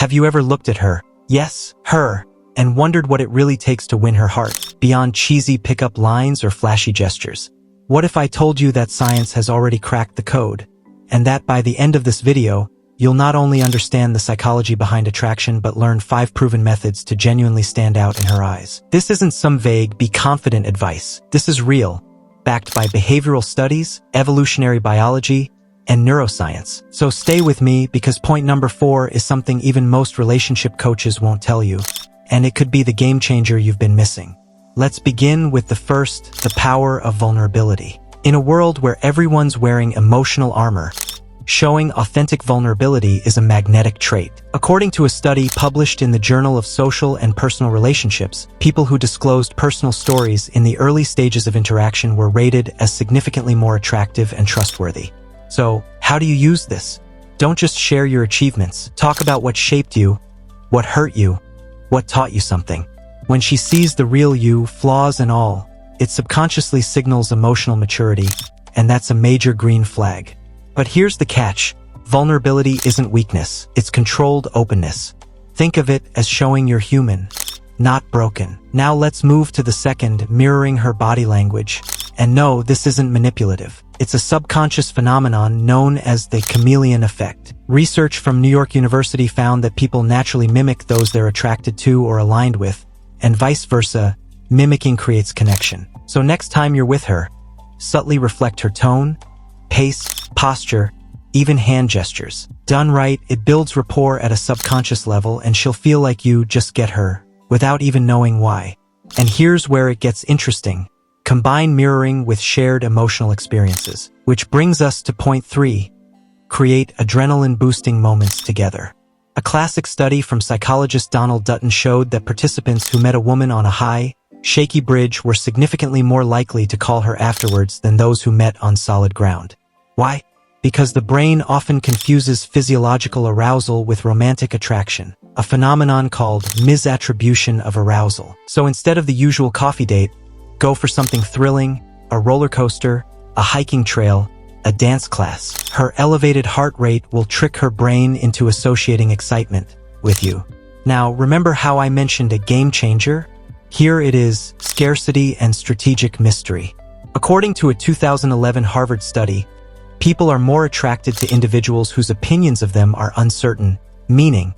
Have you ever looked at her, yes, her, and wondered what it really takes to win her heart, beyond cheesy pickup lines or flashy gestures? What if I told you that science has already cracked the code, and that by the end of this video, you'll not only understand the psychology behind attraction but learn 5 proven methods to genuinely stand out in her eyes? This isn't some vague, be confident advice. This is real, backed by behavioral studies, evolutionary biology, and neuroscience. So stay with me, because point number 4 is something even most relationship coaches won't tell you, and it could be the game changer you've been missing. Let's begin with the first, the power of vulnerability. In a world where everyone's wearing emotional armor, showing authentic vulnerability is a magnetic trait. According to a study published in the Journal of Social and Personal Relationships, people who disclosed personal stories in the early stages of interaction were rated as significantly more attractive and trustworthy. So, how do you use this? Don't just share your achievements. Talk about what shaped you, what hurt you, what taught you something. When she sees the real you, flaws and all, it subconsciously signals emotional maturity, and that's a major green flag. But here's the catch. Vulnerability isn't weakness, it's controlled openness. Think of it as showing you're human, not broken. Now let's move to the second, mirroring her body language. And no, this isn't manipulative. It's a subconscious phenomenon known as the chameleon effect. Research from New York University found that people naturally mimic those they're attracted to or aligned with, and vice versa. Mimicking creates connection. So next time you're with her, subtly reflect her tone, pace, posture, even hand gestures. Done right, it builds rapport at a subconscious level, and she'll feel like you just get her, without even knowing why. And here's where it gets interesting. Combine mirroring with shared emotional experiences. Which brings us to point 3. Create adrenaline-boosting moments together. A classic study from psychologist Donald Dutton showed that participants who met a woman on a high, shaky bridge were significantly more likely to call her afterwards than those who met on solid ground. Why? Because the brain often confuses physiological arousal with romantic attraction, a phenomenon called misattribution of arousal. So instead of the usual coffee date, go for something thrilling, a roller coaster, a hiking trail, a dance class. Her elevated heart rate will trick her brain into associating excitement with you. Now, remember how I mentioned a game changer? Here it is, scarcity and strategic mystery. According to a 2011 Harvard study, people are more attracted to individuals whose opinions of them are uncertain, meaning,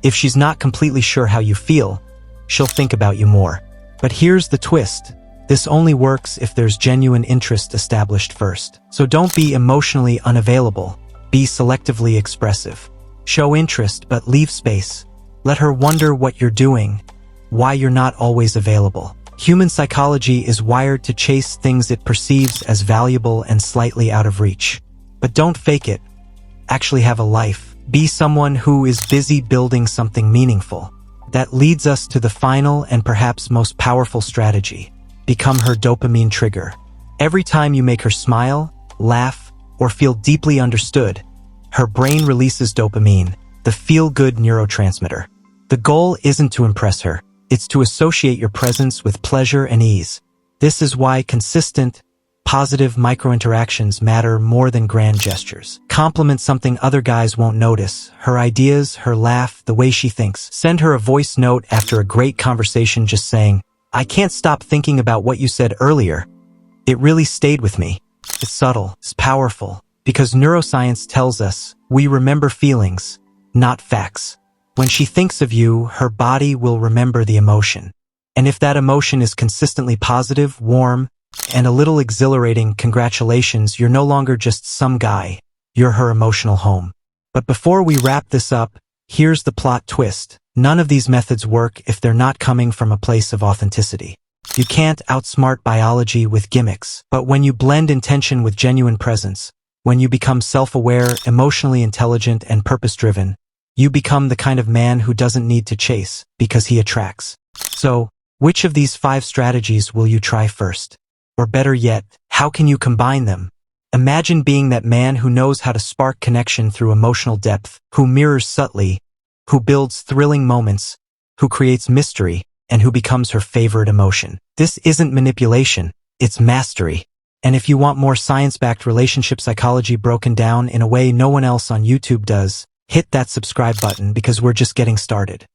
if she's not completely sure how you feel, she'll think about you more. But here's the twist. This only works if there's genuine interest established first. So don't be emotionally unavailable. Be selectively expressive. Show interest, but leave space. Let her wonder what you're doing, why you're not always available. Human psychology is wired to chase things it perceives as valuable and slightly out of reach. But don't fake it. Actually have a life. Be someone who is busy building something meaningful. That leads us to the final and perhaps most powerful strategy. Become her dopamine trigger. Every time you make her smile, laugh, or feel deeply understood, her brain releases dopamine, the feel-good neurotransmitter. The goal isn't to impress her. It's to associate your presence with pleasure and ease. This is why consistent, positive micro-interactions matter more than grand gestures. Compliment something other guys won't notice. Her ideas, her laugh, the way she thinks. Send her a voice note after a great conversation just saying, "I can't stop thinking about what you said earlier. It really stayed with me." It's subtle, it's powerful, because neuroscience tells us we remember feelings, not facts. When she thinks of you, her body will remember the emotion. And if that emotion is consistently positive, warm, and a little exhilarating, congratulations, you're no longer just some guy. You're her emotional home. But before we wrap this up, here's the plot twist. None of these methods work if they're not coming from a place of authenticity. You can't outsmart biology with gimmicks. But when you blend intention with genuine presence, when you become self-aware, emotionally intelligent, and purpose-driven, you become the kind of man who doesn't need to chase, because he attracts. So, which of these 5 strategies will you try first? Or better yet, how can you combine them? Imagine being that man who knows how to spark connection through emotional depth, who mirrors subtly, who builds thrilling moments, who creates mystery, and who becomes her favorite emotion. This isn't manipulation, it's mastery. And if you want more science-backed relationship psychology broken down in a way no one else on YouTube does, hit that subscribe button because we're just getting started.